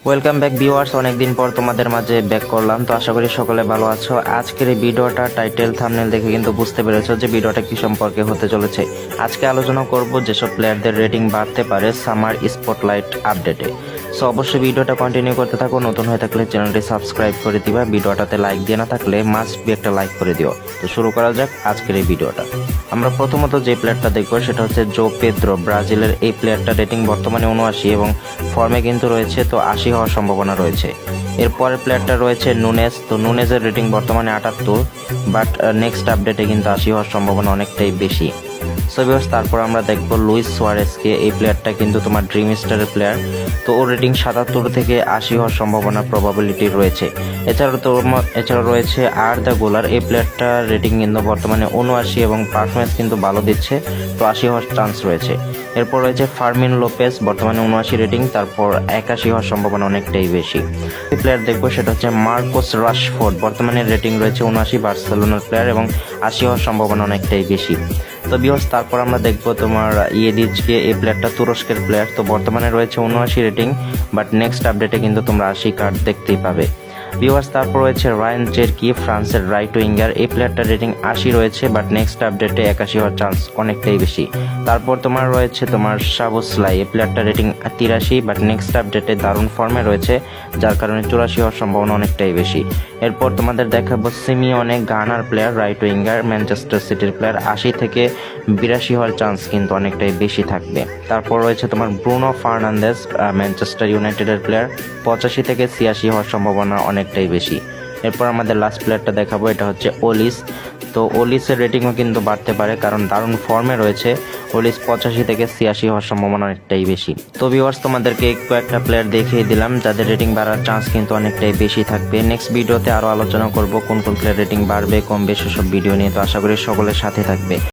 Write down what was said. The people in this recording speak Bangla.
ওয়েলকাম ব্যাক ভিউয়ার্স, অনেকদিন পর তোমাদের মাঝে ব্যাক করলাম। তো আশা করি সকলে ভালো আছো। আজকের এই ভিডিওটা টাইটেল থাম্বনেল দেখে কিন্তু বুঝতে পেরেছো যে ভিডিওটা কি সম্পর্কে হতে চলেছে। আজকে আলোচনা করব যেসব প্লেয়ারদের রেটিং বাড়তে পারে সামার স্পটলাইট আপডেটে। সো অবশ্যই ভিডিওটা কন্টিনিউ করতে থাকো। নতুন হয়ে থাকলে চ্যানেলটি সাবস্ক্রাইব করে দিবা, ভিডিওটাতে লাইক দিয়ে না থাকলে মাস্ট বি একটা লাইক করে দিও। তো শুরু করা যাক আজকের এই ভিডিওটা। আমরা প্রথমত যে প্লেয়ারটা দেখবো সেটা হচ্ছে জো পেদ্রো, ব্রাজিলের এই প্লেয়ারটা রেটিং বর্তমানে 79 এবং ফর্মে কিন্তু রয়েছে, তো 80 হওয়ার সম্ভাবনা রয়েছে। এরপরের প্লেয়ারটা রয়েছে নুনেজ, তো নুনেজের রেটিং বর্তমানে 78, বাট নেক্সট আপডেটে কিন্তু 80 হওয়ার সম্ভাবনা অনেকটাই বেশি। সো ভিউয়ার্স, তারপর আমরা দেখবো লুইস সুয়ারেজকে। এই প্লেয়ারটা কিন্তু তোমার ড্রিম স্টারের প্লেয়ার, তো ওর রেটিং 77 থেকে 80 হওয়ার সম্ভাবনা প্রবাবিলিটি রয়েছে। এছাড়াও রয়েছে আর দ্য গোলার। এই প্লেয়ারটার রেটিং কিন্তু বর্তমানে 79 এবং পারফরমেন্স কিন্তু ভালো দিচ্ছে, তো 80 হওয়ার চান্স রয়েছে। এরপর রয়েছে ফার্মিন লোপেস, বর্তমানে 79 রেটিং, তারপর 81 হওয়ার সম্ভাবনা অনেকটাই বেশি। এই প্লেয়ার দেখবো সেটা হচ্ছে মার্কোস রাশফোর্ড, বর্তমানে রেটিং রয়েছে 79, বার্সেলোনার প্লেয়ার, এবং 80 হওয়ার সম্ভাবনা অনেকটাই বেশি। তো ভিউয়ার্স, তারপর আমরা দেখবো তোমার ইয়েদিচকে। এই প্লেয়ারটা তুরস্কের প্লেয়ার, তো বর্তমানে রয়েছে 79 রেটিং, বাট নেক্সট আপডেটে কিন্তু তোমরা 80 কার্ড দেখতেই পাবে। ভিউয়ার্স, তারপর রয়েছে রায়ান জেরকি, ফ্রান্সের রাইট উইঙ্গার। এই প্লেয়ারটার রেটিং 80 রয়েছে, বাট নেক্সট আপডেটে 81 হওয়ার চান্স অনেকটাই বেশি। তারপর তোমার রয়েছে তোমার সাবুসলাই। এই প্লেয়ারটার রেটিং 83, বাট নেক্সট আপডেটে দারুণ ফর্মে রয়েছে, যার কারণে 84 হওয়ার সম্ভাবনা অনেকটাই বেশি। এরপর তোমাদের দেখাবো সিমিওনে, গানার প্লেয়ার, রাইট উইঙ্গার, ম্যানচেস্টার সিটির প্লেয়ার। 80 থেকে 82 হওয়ার চান্স কিন্তু অনেকটাই বেশি থাকবে। তারপর রয়েছে তোমার ব্রুনো ফার্নান্দেজ, ম্যানচেস্টার ইউনাইটেডের প্লেয়ার। 85 থেকে 86 হওয়ার সম্ভাবনা অনেকটাই বেশি। এরপর আমাদের লাস্ট প্লেয়ারটা দেখাবো, এটা হচ্ছে ওলিস। তো ওলিসের রেটিংও কিন্তু বাড়তে পারে, কারণ দারুণ ফর্মে রয়েছে। ওলিস 85 থেকে 86 হওয়ার সম্ভাবনা অনেকটাই বেশি। তো ভিউয়ার্স, তোমাদেরকে কয়েকটা প্লেয়ার দেখিয়ে দিলাম যাদের রেটিং বাড়ার চান্স কিন্তু অনেকটাই বেশি থাকবে। নেক্সট ভিডিওতে আরও আলোচনা করব কোন কোন প্লেয়ার রেটিং বাড়বে কমবে সেসব ভিডিও নিয়ে। তো আশা করি সকলের সাথে থাকবে।